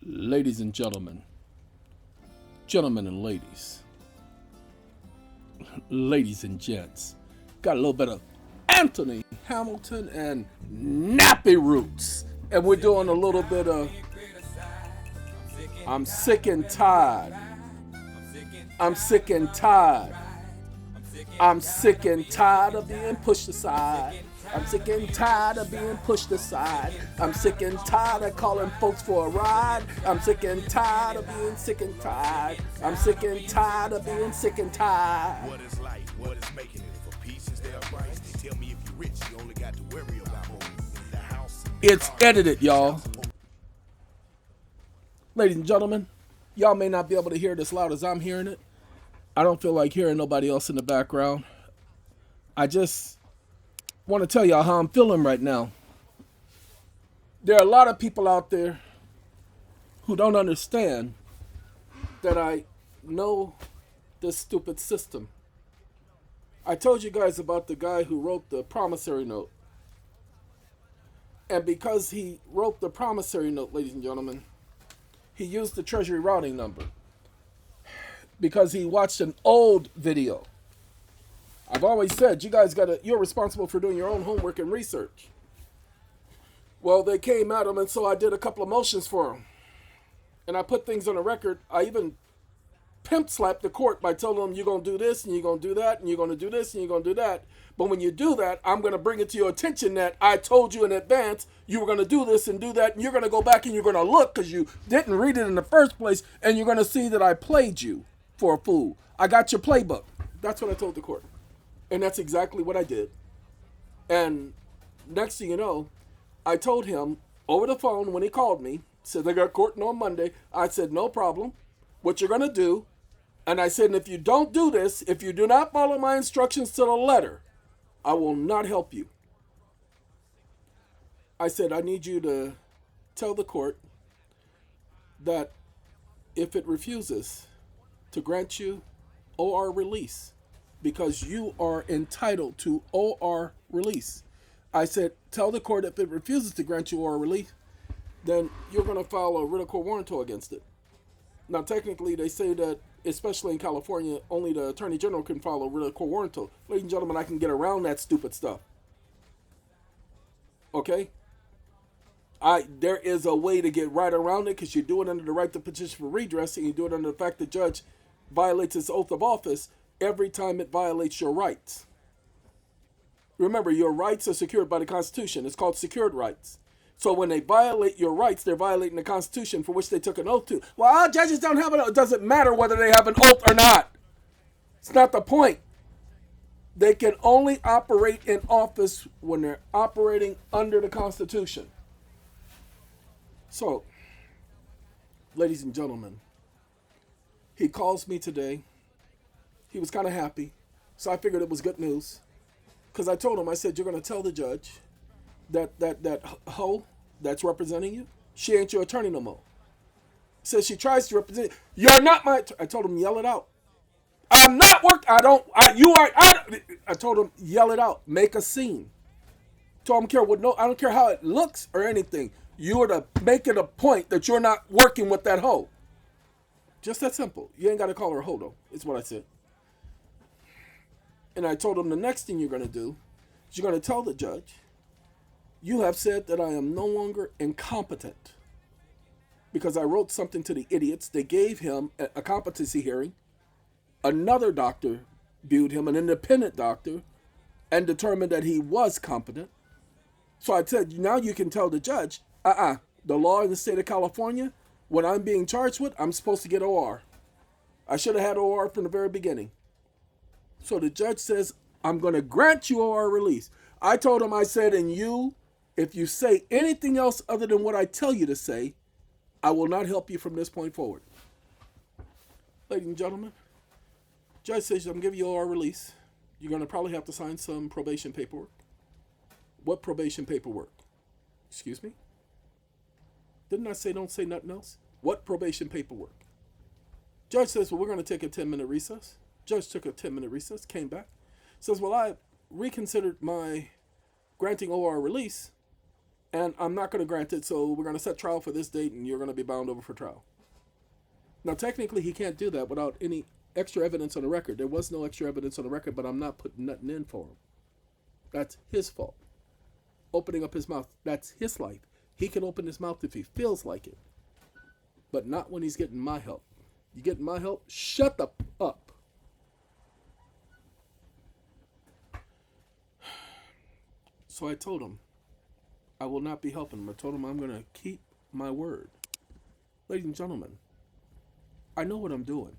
Ladies and gentlemen, gentlemen and ladies and gents, got a little bit of Anthony Hamilton and Nappy Roots, and we're doing a little bit of I'm sick and tired. I'm sick and tired. I'm sick and tired of being pushed aside. I'm sick and tired of being pushed aside. I'm sick and tired of calling folks for a ride. I'm sick and tired of being sick and tired. I'm sick and tired of being sick and tired. What is life? What is making it? For peace instead of price. They tell me if you're rich, you only got to worry about home. The house. It's edited, y'all. Ladies and gentlemen, y'all may not be able to hear it as loud as I'm hearing it. I don't feel like hearing nobody else in the background. I just want to tell y'all how I'm feeling right now. There are a lot of people out there who don't understand that I know this stupid system. I told you guys about the guy who wrote the promissory note. And because he wrote the promissory note, ladies and gentlemen, he used the Treasury routing number because he watched an old video. I've always said, you're responsible for doing your own homework and research. Well, they came at him, and so I did a couple of motions for him. And I put things on the record. I even pimp slapped the court by telling them, you're going to do this, and you're going to do that, and you're going to do this, and you're going to do that. But when you do that, I'm going to bring it to your attention that I told you in advance you were going to do this and do that, and you're going to go back and you're going to look because you didn't read it in the first place, and you're going to see that I played you for a fool. I got your playbook. That's what I told the court. And that's exactly what I did. And next thing you know, I told him over the phone when he called me, said they got court on Monday. I said, no problem. What you're going to do, and I said, and if you don't do this, if you do not follow my instructions to the letter, I will not help you. I said, I need you to tell the court that if it refuses to grant you OR release, because you are entitled to OR release. I said, tell the court if it refuses to grant you OR release, then you're going to file a writ of quo warranto against it. Now, technically, they say that, especially in California, only the Attorney General can file a writ of quo warranto. Ladies and gentlemen, I can get around that stupid stuff. Okay? There is a way to get right around it because you do it under the right to petition for redress, and you do it under the fact the judge violates his oath of office every time it violates your rights. Remember, your rights are secured by the Constitution. It's called secured rights. So when they violate your rights, they're violating the Constitution for which they took an oath to. Well, our judges don't have an oath. It doesn't matter whether they have an oath or not. It's not the point. They can only operate in office when they're operating under the Constitution. So, ladies and gentlemen, he calls me today. He was kind of happy, so I figured it was good news. Because I told him, I said, you're going to tell the judge that hoe that's representing you, she ain't your attorney no more. Says she tries to represent you. You're not my I told him, yell it out. I'm not I told him, yell it out. Make a scene. Told him, I don't care how it looks or anything. You are to make it a point that you're not working with that hoe. Just that simple. You ain't got to call her a hoe, though. Is what I said. And I told him the next thing you're going to do is you're going to tell the judge, you have said that I am no longer incompetent because I wrote something to the idiots. They gave him a competency hearing. Another doctor viewed him, an independent doctor, and determined that he was competent. So I said, now you can tell the judge, the law in the state of California, what I'm being charged with, I'm supposed to get OR. I should have had OR from the very beginning. So the judge says, I'm going to grant you OR release. I told him, I said, and you, if you say anything else other than what I tell you to say, I will not help you from this point forward. Ladies and gentlemen, judge says, I'm giving you OR release. You're going to probably have to sign some probation paperwork. What probation paperwork? Excuse me? Didn't I say don't say nothing else? What probation paperwork? Judge says, well, we're going to take a 10-minute recess. Judge took a 10-minute recess, came back. Says, well, I reconsidered my granting OR release, and I'm not going to grant it, so we're going to set trial for this date, and you're going to be bound over for trial. Now, technically, he can't do that without any extra evidence on the record. There was no extra evidence on the record, but I'm not putting nothing in for him. That's his fault. Opening up his mouth, that's his life. He can open his mouth if he feels like it, but not when he's getting my help. You getting my help? Shut the up. So I told him I will not be helping him. I told him I'm going to keep my word. Ladies and gentlemen, I know what I'm doing.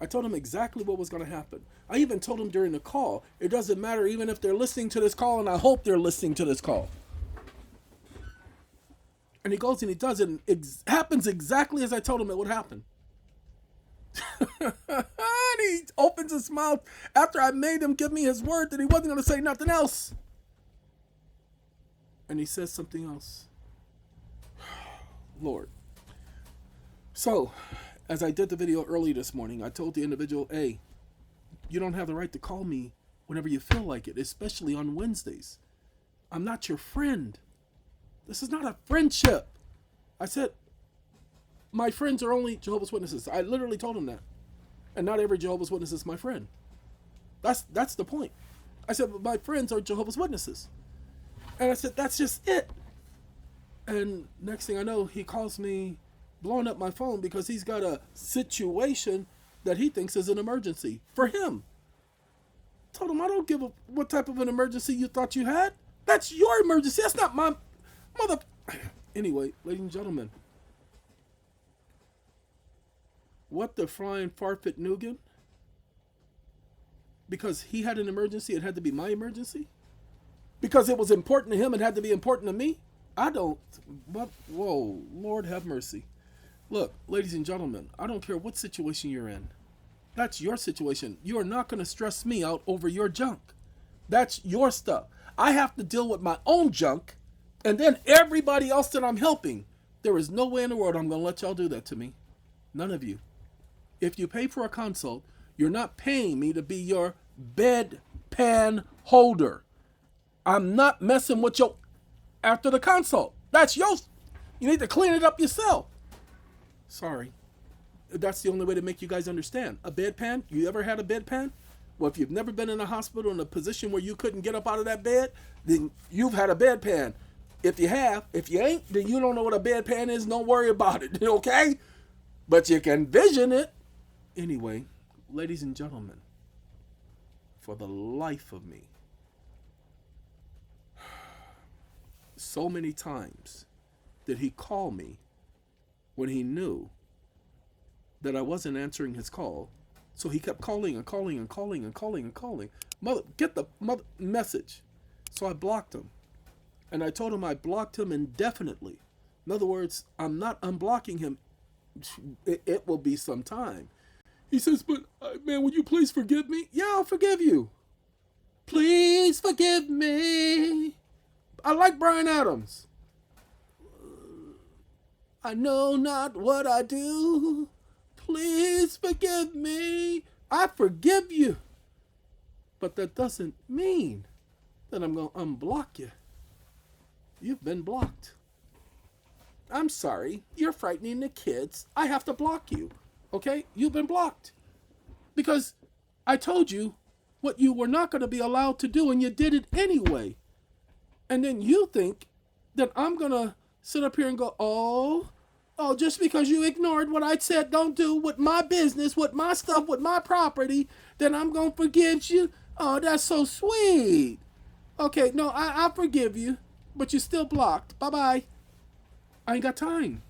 I told him exactly what was going to happen. I even told him during the call, it doesn't matter even if they're listening to this call, and I hope they're listening to this call. And he goes and he does it, and it happens exactly as I told him it would happen. And he opens his mouth after I made him give me his word that he wasn't going to say nothing else. And he says something else. Lord. So, as I did the video early this morning, I told the individual, hey, you don't have the right to call me whenever you feel like it, especially on Wednesdays. I'm not your friend. This is not a friendship. I said, my friends are only Jehovah's Witnesses. I literally told him that. And not every Jehovah's Witness is my friend. That's the point. I said, but my friends are Jehovah's Witnesses. And I said, that's just it. And next thing I know, he calls me blowing up my phone because he's got a situation that he thinks is an emergency for him. Told him, I don't give a what type of an emergency you thought you had. That's your emergency. That's not my mother. Anyway, ladies and gentlemen, what the flying farfet Nugan? Because he had an emergency, it had to be my emergency? Because it was important to him, it had to be important to me? I don't. But, whoa, Lord have mercy. Look, ladies and gentlemen, I don't care what situation you're in. That's your situation. You are not going to stress me out over your junk. That's your stuff. I have to deal with my own junk, and then everybody else that I'm helping. There is no way in the world I'm going to let y'all do that to me. None of you. If you pay for a consult, you're not paying me to be your bedpan holder. I'm not messing with your after the consult. That's yours. You need to clean it up yourself. Sorry. That's the only way to make you guys understand. A bedpan? You ever had a bedpan? Well, if you've never been in a hospital in a position where you couldn't get up out of that bed, then you've had a bedpan. If you have, if you ain't, then you don't know what a bedpan is. Don't worry about it, okay? But you can vision it. Anyway, ladies and gentlemen, for the life of me, so many times did he call me when he knew that I wasn't answering his call. So he kept calling and calling and calling and calling and calling. Mother, get the mother message. So I blocked him. And I told him I blocked him indefinitely. In other words, I'm not unblocking him. It will be some time. He says, but man, would you please forgive me? Yeah, I'll forgive you. Please forgive me. I like Bryan Adams. I know not what I do. Please forgive me. I forgive you. But that doesn't mean that I'm going to unblock you. You've been blocked. I'm sorry. You're frightening the kids. I have to block you. Okay? You've been blocked. Because I told you what you were not going to be allowed to do, and you did it anyway. And then you think that I'm going to sit up here and go, oh, just because you ignored what I said don't do with my business, with my stuff, with my property, then I'm going to forgive you? Oh, that's so sweet. Okay, no, I forgive you, but you're still blocked. Bye-bye. I ain't got time.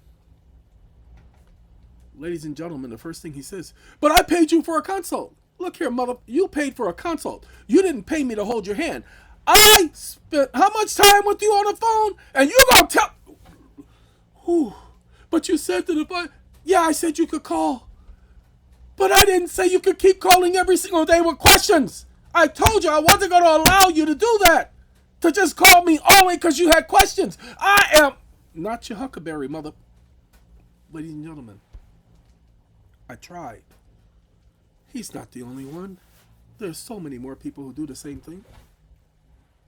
Ladies and gentlemen, the first thing he says, but I paid you for a consult. Look here, mother, you paid for a consult. You didn't pay me to hold your hand. I spent how much time with you on the phone? And you gonna tell... Whew. But you said that I said you could call. But I didn't say you could keep calling every single day with questions. I told you I wasn't going to allow you to do that. To just call me only because you had questions. I am not your huckleberry, mother. Ladies and gentlemen, I tried. He's not the only one. There's so many more people who do the same thing.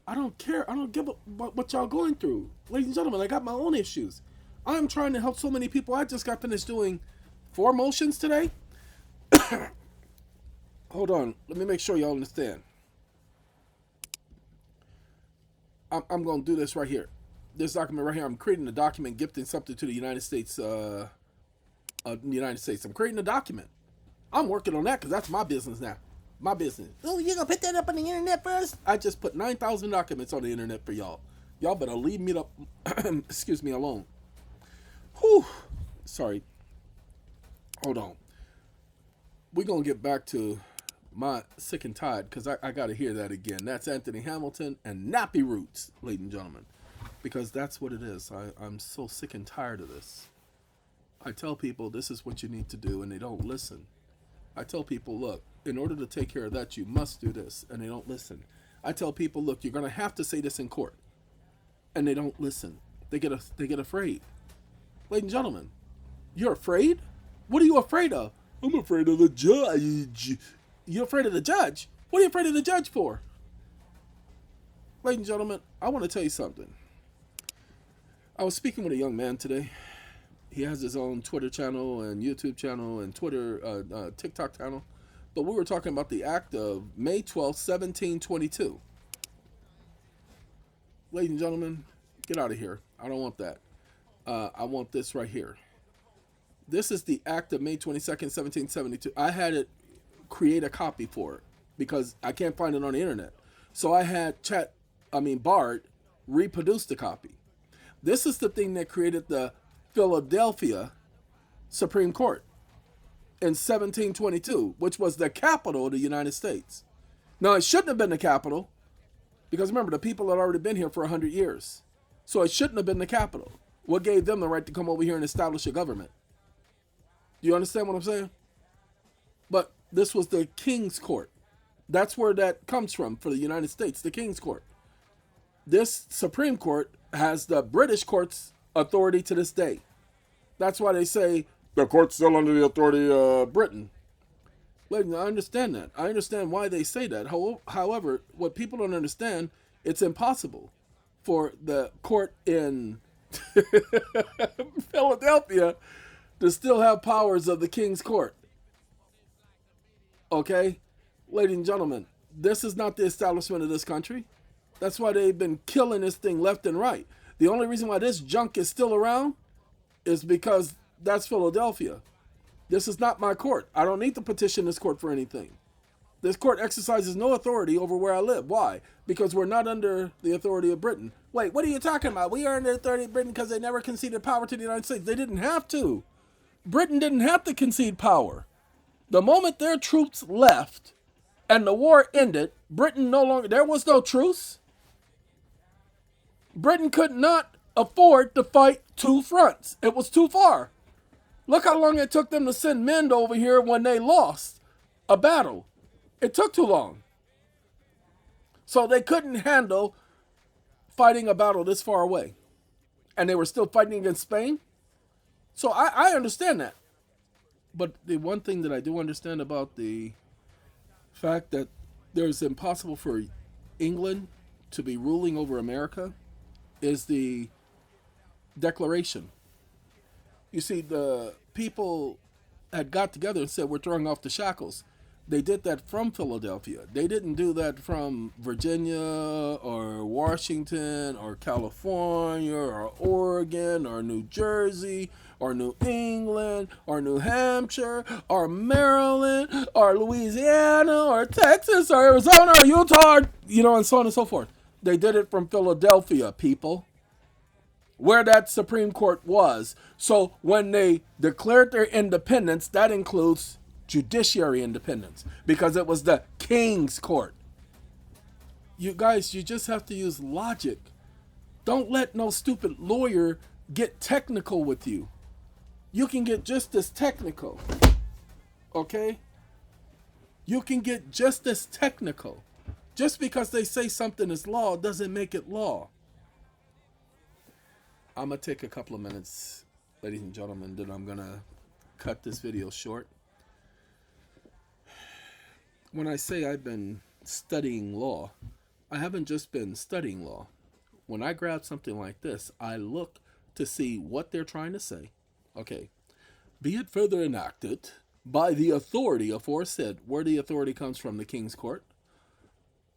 I don't care. I don't give a what y'all going through. Ladies and gentlemen, I got my own issues. I'm trying to help so many people. I just got finished doing 4 motions today. Hold on. Let me make sure y'all understand. I'm going to do this right here. This document right here. I'm creating a document gifting something to the United States. I'm creating a document. I'm working on that because that's my business now. My business. Oh, you gonna put that up on the internet first? I just put 9,000 documents on the internet for y'all. Y'all better leave me up. Excuse me, alone. Whew. Sorry. Hold on. We're gonna get back to my sick and tired because I gotta hear that again. That's Anthony Hamilton and Nappy Roots, ladies and gentlemen, because that's what it is. I'm so sick and tired of this. I tell people this is what you need to do, and they don't listen. I tell people, look, in order to take care of that, you must do this, and they don't listen. I tell people, look, you're going to have to say this in court, and they don't listen. They get afraid. Ladies and gentlemen, you're afraid? What are you afraid of? I'm afraid of the judge. You're afraid of the judge? What are you afraid of the judge for? Ladies and gentlemen, I want to tell you something. I was speaking with a young man today. He has his own Twitter channel and YouTube channel and TikTok channel. But we were talking about the act of May 12th, 1722. Ladies and gentlemen, get out of here. I don't want that. I want this right here. This is the act of May 22nd, 1772. I had it create a copy for it because I can't find it on the internet. So I had Bard reproduce the copy. This is the thing that created the Philadelphia Supreme Court in 1722, which was the capital of the United States. Now, it shouldn't have been the capital because remember, the people had already been here for 100 years. So it shouldn't have been the capital. What gave them the right to come over here and establish a government? Do you understand what I'm saying? But this was the King's Court. That's where that comes from for the United States, the King's Court. This Supreme Court has the British court's authority to this day. That's why they say the court's still under the authority of Britain. Ladies, I understand that. I understand why they say that. However, what people don't understand, it's impossible for the court in Philadelphia to still have powers of the King's Court. Okay? Ladies and gentlemen, this is not the establishment of this country. That's why they've been killing this thing left and right. The only reason why this junk is still around is because that's Philadelphia. This is not my court. I don't need to petition this court for anything. This court exercises no authority over where I live. Why? Because we're not under the authority of Britain. Wait, what are you talking about? We are under the authority of Britain because they never conceded power to the United States. They didn't have to. Britain didn't have to concede power. The moment their troops left and the war ended, Britain no longer, there was no truce. Britain could not afford to fight two fronts. It was too far. Look how long it took them to send men over here when they lost a battle. It took too long. So they couldn't handle fighting a battle this far away. And they were still fighting against Spain. So I understand that. But the one thing that I do understand about the fact that there's impossible for England to be ruling over America is the Declaration. You see, the people had got together and said, we're throwing off the shackles. They did that from Philadelphia. They didn't do that from Virginia or Washington or California or Oregon or New Jersey or New England or New Hampshire or Maryland or Louisiana or Texas or Arizona or Utah, and so on and so forth. They did it from Philadelphia, people, where that Supreme Court was. So when they declared their independence, that includes judiciary independence because it was the King's Court. You guys, you just have to use logic. Don't let no stupid lawyer get technical with you. You can get just as technical. Okay? You can get just as technical. Just because they say something is law doesn't make it law. I'm going to take a couple of minutes, ladies and gentlemen, then I'm going to cut this video short. When I say I've been studying law, I haven't just been studying law. When I grab something like this, I look to see what they're trying to say. Okay. Be it further enacted by the authority aforesaid, where the authority comes from, the King's Court.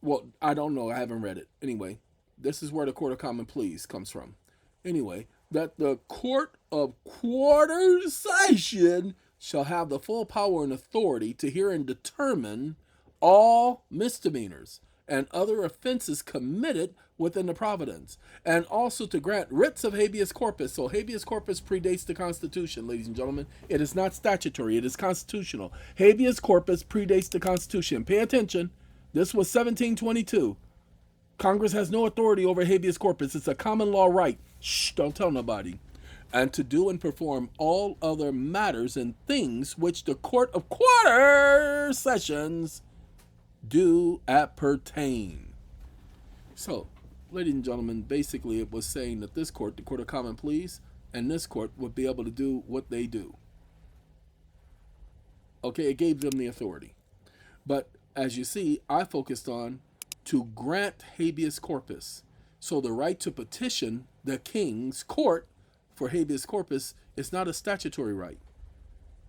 Well, I don't know. I haven't read it. Anyway, this is where the Court of Common Pleas comes from. Anyway, that the Court of Quarter Session shall have the full power and authority to hear and determine all misdemeanors and other offenses committed within the province, and also to grant writs of habeas corpus. So habeas corpus predates the Constitution, ladies and gentlemen. It is not statutory, it is constitutional. Habeas corpus predates the Constitution. Pay attention. This was 1722. Congress has no authority over habeas corpus. It's a common law right. Shh, don't tell nobody. And to do and perform all other matters and things which the Court of Quarter Sessions do appertain. So, ladies and gentlemen, basically it was saying that this court, the Court of Common Pleas, and this court would be able to do what they do. Okay, it gave them the authority. But as you see, I focused on to grant habeas corpus. So the right to petition the King's Court for habeas corpus is not a statutory right.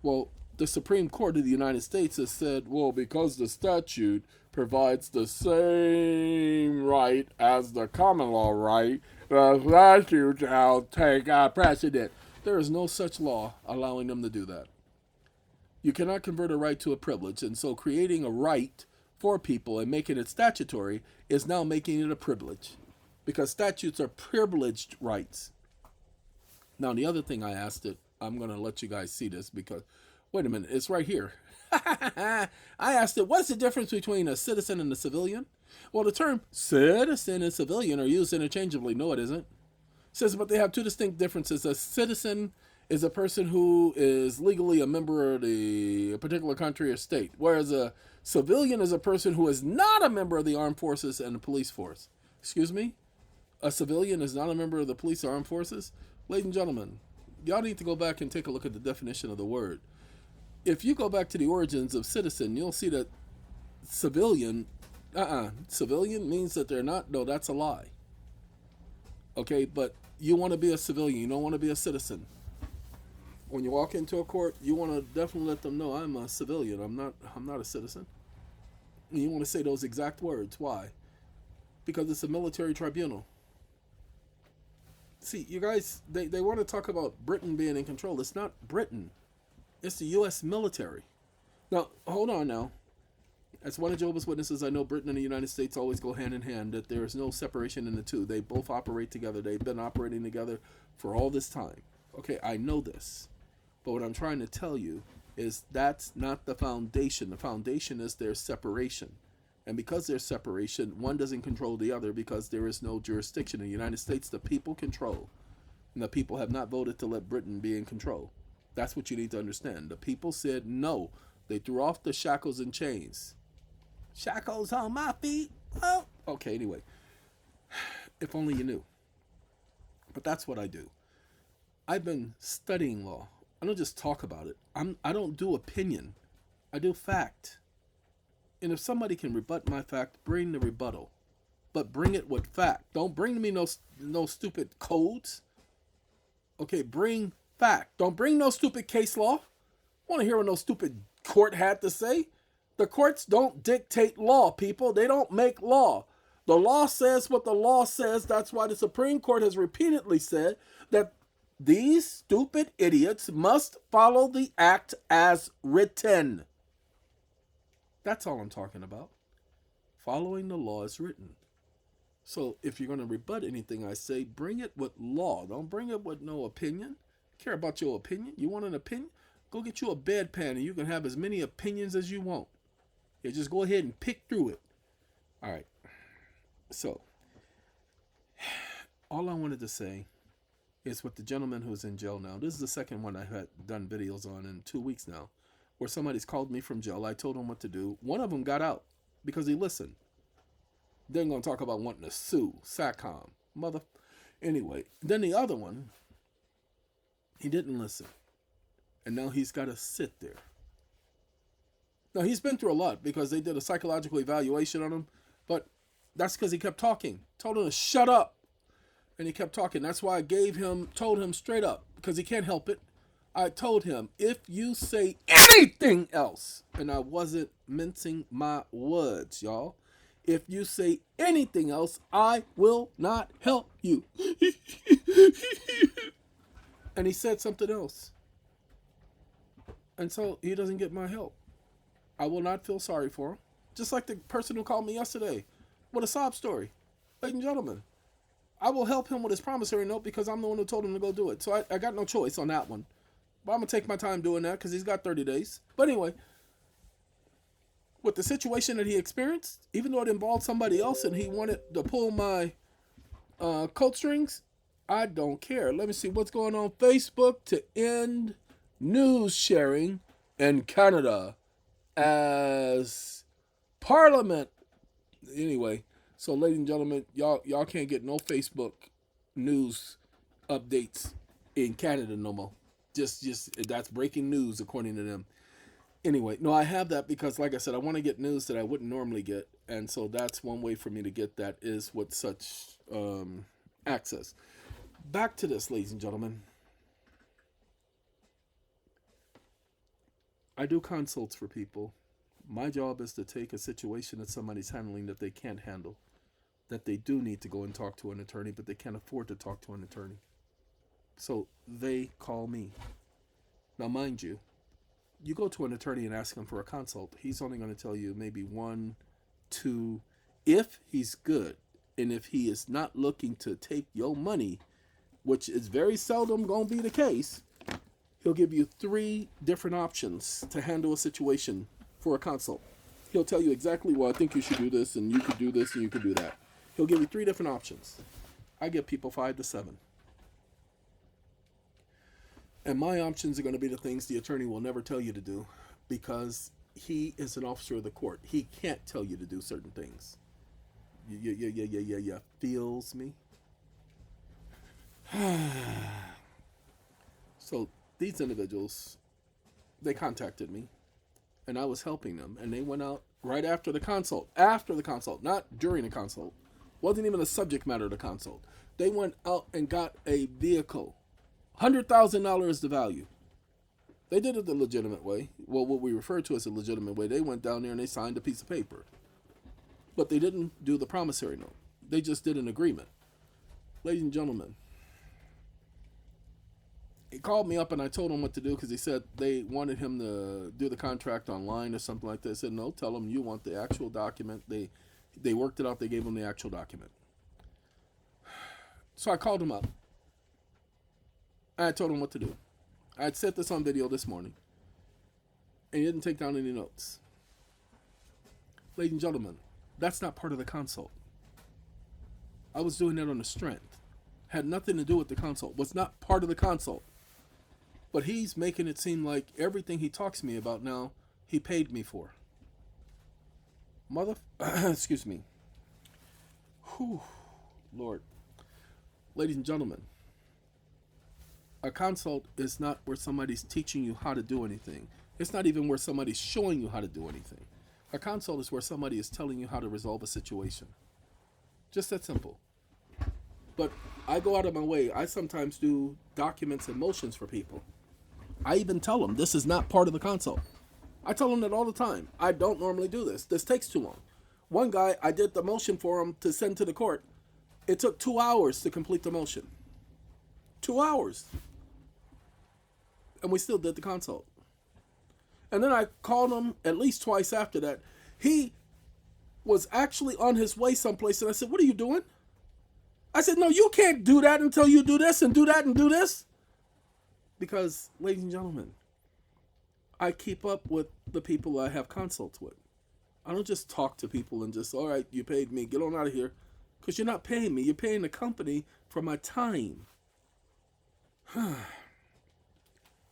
Well, the Supreme Court of the United States has said, well, because the statute provides the same right as the common law right, the statute shall take a precedent. There is no such law allowing them to do that. You cannot convert a right to a privilege, and so creating a right for people and making it statutory is now making it a privilege, because statutes are privileged rights. Now, the other thing I asked it, I'm going to let you guys see this because, wait a minute, it's right here. I asked it, what's the difference between a citizen and a civilian? Well, the term citizen and civilian are used interchangeably. No, it isn't. It says, but they have two distinct differences. A citizen is a person who is legally a member of a particular country or state, whereas a civilian is a person who is not a member of the armed forces and the police force. Excuse me? A civilian is not a member of the police or armed forces? Ladies and gentlemen, y'all need to go back and take a look at the definition of the word. If you go back to the origins of citizen, you'll see that civilian means that they're not. No, that's a lie. Okay, but you want to be a civilian. You don't want to be a citizen. When you walk into a court, you want to definitely let them know, I'm a civilian. I'm not a citizen. And you want to say those exact words. Why? Because it's a military tribunal. See, you guys, they want to talk about Britain being in control. It's not Britain. It's the U.S. military. Now, hold on now. As one of Jehovah's Witnesses, I know Britain and the United States always go hand in hand, that there is no separation in the two. They both operate together. They've been operating together for all this time. Okay, I know this. But what I'm trying to tell you is that's not the foundation. The foundation is their separation. And because there's separation, one doesn't control the other because there is no jurisdiction. In the United States, the people control. And the people have not voted to let Britain be in control. That's what you need to understand. The people said no. They threw off the shackles and chains. Shackles on my feet. Oh, okay, anyway. If only you knew. But that's what I do. I've been studying law. I don't just talk about it. I don't do opinion. I do fact. And if somebody can rebut my fact, bring the rebuttal. But bring it with fact. Don't bring me no stupid codes. Okay, bring fact. Don't bring no stupid case law. I want to hear what no stupid court had to say. The courts don't dictate law, people. They don't make law. The law says what the law says. That's why the Supreme Court has repeatedly said that these stupid idiots must follow the act as written. That's all I'm talking about. Following the law as written. So if you're going to rebut anything I say, bring it with law. Don't bring it with no opinion. Care about your opinion? You want an opinion? Go get you a bedpan and you can have as many opinions as you want. Yeah, just go ahead and pick through it. All right. So, all I wanted to say is with the gentleman who's in jail now. This is the second one I had done videos on in 2 weeks now, where somebody's called me from jail. I told him what to do. One of them got out because he listened. They're going to talk about wanting to sue SATCOM. Anyway, then the other one, he didn't listen. And now he's got to sit there. Now, he's been through a lot because they did a psychological evaluation on him. But That's because he kept talking. Told him to shut up. And he kept talking. That's why I told him straight up, because he can't help it. I told him, if you say anything else, and I wasn't mincing my words, y'all. If you say anything else, I will not help you. And he said something else. And so he doesn't get my help. I will not feel sorry for him. Just like the person who called me yesterday with a sob story. Ladies and gentlemen, I will help him with his promissory note because I'm the one who told him to go do it. So I got no choice on that one. But I'm going to take my time doing that because he's got 30 days. But anyway, with the situation that he experienced, even though it involved somebody else and he wanted to pull my coat strings, I don't care. Let me see what's going on. Facebook to end news sharing in Canada as Parliament. Anyway, so ladies and gentlemen, y'all can't get no Facebook news updates in Canada no more. Just that's breaking news according to them. Anyway, no, I have that because, like I said, I want to get news that I wouldn't normally get, and so that's one way for me to get that is with such access. Back to this, ladies and gentlemen. I do consults for people. My job is to take a situation that somebody's handling that they can't handle, that they do need to go and talk to an attorney, but they can't afford to talk to an attorney. So they call me. Now, mind you, you go to an attorney and ask him for a consult. He's only going to tell you maybe 1, 2, if he's good, and if he is not looking to take your money, which is very seldom going to be the case, he'll give you 3 different options to handle a situation for a consult. He'll tell you exactly, well, I think you should do this, and you could do this, and you could do that. He'll give you 3 different options. I give people 5 to 7. And my options are going to be the things the attorney will never tell you to do because he is an officer of the court. He can't tell you to do certain things. Yeah. Feels me? So these individuals, they contacted me and I was helping them, and they went out right after the consult. After the consult, not during the consult. Wasn't even the subject matter of the consult. They went out and got a vehicle. $100,000 the value. They did it the legitimate way. Well, what we refer to as a legitimate way. They went down there and they signed a piece of paper. But they didn't do the promissory note. They just did an agreement. Ladies and gentlemen, he called me up and I told him what to do because he said they wanted him to do the contract online or something like that. I said, no, tell them you want the actual document. They worked it out. They gave him the actual document. So I called him up. I told him what to do. I had set this on video this morning. And he didn't take down any notes. Ladies and gentlemen, that's not part of the consult. I was doing that on the strength. Had nothing to do with the consult. Was not part of the consult. But he's making it seem like everything he talks to me about now, he paid me for. Excuse me. Whew, Lord. Ladies and gentlemen, a consult is not where somebody's teaching you how to do anything. It's not even where somebody's showing you how to do anything. A consult is where somebody is telling you how to resolve a situation. Just that simple. But I go out of my way. I sometimes do documents and motions for people. I even tell them this is not part of the consult. I tell them that all the time. I don't normally do this. This takes too long. One guy, I did the motion for him to send to the court. It took 2 hours to complete the motion. 2 hours. And we still did the consult. And then I called him at least twice after that. He was actually on his way someplace, and I said, what are you doing? I said, no, you can't do that until you do this and do that and do this. Because, ladies and gentlemen, I keep up with the people I have consults with. I don't just talk to people and just, all right, you paid me, get on out of here. Because you're not paying me. You're paying the company for my time.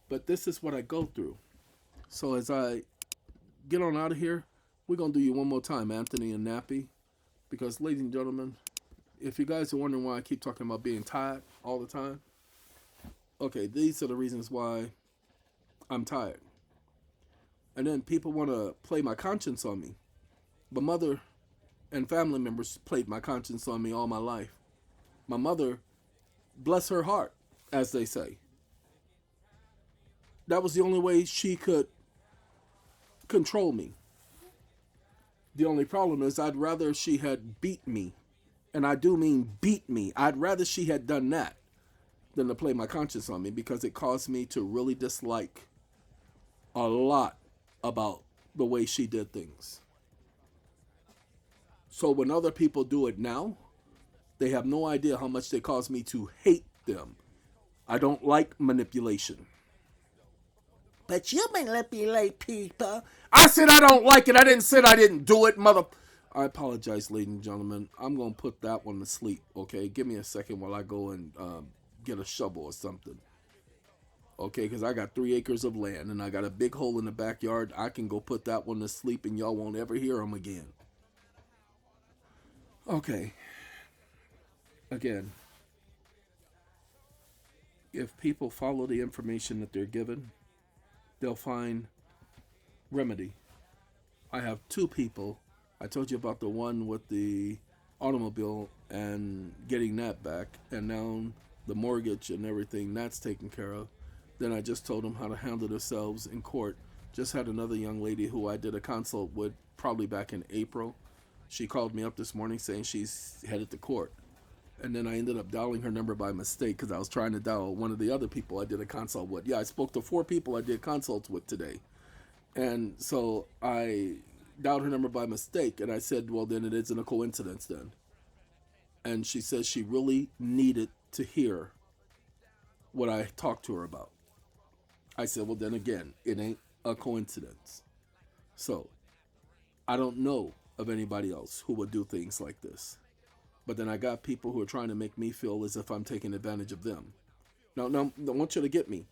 But this is what I go through. So as I get on out of here, we're going to do you one more time, Anthony and Nappy. Because, ladies and gentlemen, if you guys are wondering why I keep talking about being tired all the time, okay, these are the reasons why I'm tired. And then people want to play my conscience on me. But mother, and family members played my conscience on me all my life. My mother, bless her heart, as they say. That was the only way she could control me. The only problem is I'd rather she had beat me. And I do mean beat me. I'd rather she had done that than to play my conscience on me, because it caused me to really dislike a lot about the way she did things. So when other people do it now, they have no idea how much they cause me to hate them. I don't like manipulation. But you manipulate people. I said I don't like it. I didn't say I didn't do it, mother. I apologize, ladies and gentlemen. I'm going to put that one to sleep, okay? Give me a second while I go and get a shovel or something. Okay, because I got 3 acres of land and I got a big hole in the backyard. I can go put that one to sleep and y'all won't ever hear them again. Okay. Again, if people follow the information that they're given, they'll find remedy. I have 2 people. I told you about the one with the automobile and getting that back, and now the mortgage and everything, that's taken care of. Then I just told them how to handle themselves in court. Just had another young lady who I did a consult with probably back in April. She called me up this morning saying she's headed to court. And then I ended up dialing her number by mistake because I was trying to dial one of the other people I did a consult with. Yeah, I spoke to 4 people I did consults with today. And so I dialed her number by mistake, and I said, well, then it isn't a coincidence then. And she said she really needed to hear what I talked to her about. I said, well, then again, it ain't a coincidence. So I don't know of anybody else who would do things like this. But then I got people who are trying to make me feel as if I'm taking advantage of them. No, I want you to get me.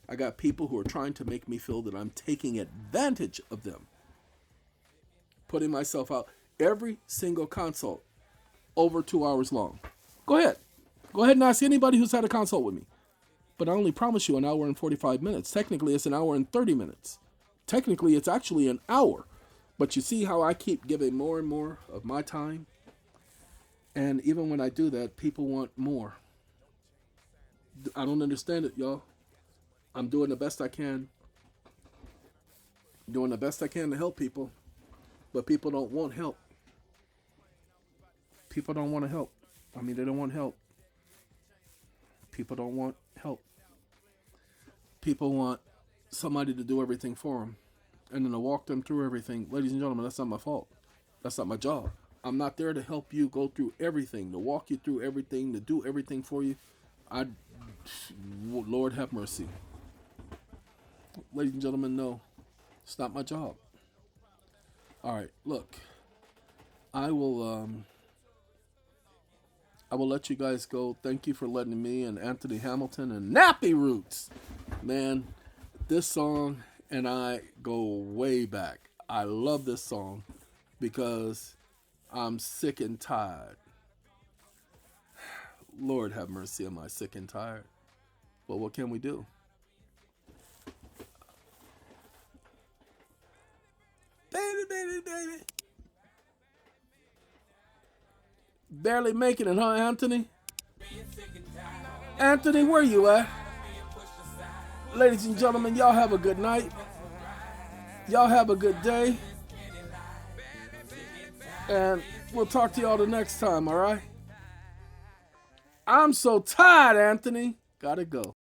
I got people who are trying to make me feel that I'm taking advantage of them. Putting myself out every single consult over 2 hours long. Go ahead. Go ahead and ask anybody who's had a consult with me. But I only promise you an hour and 45 minutes. Technically, it's an hour and 30 minutes. Technically, it's actually an hour. But you see how I keep giving more and more of my time? And even when I do that, people want more. I don't understand it, y'all. I'm doing the best I can. Doing the best I can to help people. But people don't want help. People don't want to help. I mean, they don't want help. People don't want help. People want somebody to do everything for them. And then to walk them through everything. Ladies and gentlemen, that's not my fault. That's not my job. I'm not there to help you go through everything, to walk you through everything, to do everything for you. Lord have mercy. Ladies and gentlemen, no, it's not my job. All right, look, I will let you guys go. Thank you for letting me and Anthony Hamilton and Nappy Roots, man, this song and I go way back. I love this song because I'm sick and tired. Lord have mercy, am I sick and tired? Well, what can we do? Baby. Barely making it, huh, Anthony? Anthony, where you at? Ladies and gentlemen, y'all have a good night. Y'all have a good day. And we'll talk to y'all the next time, all right? I'm so tired, Anthony. Gotta go.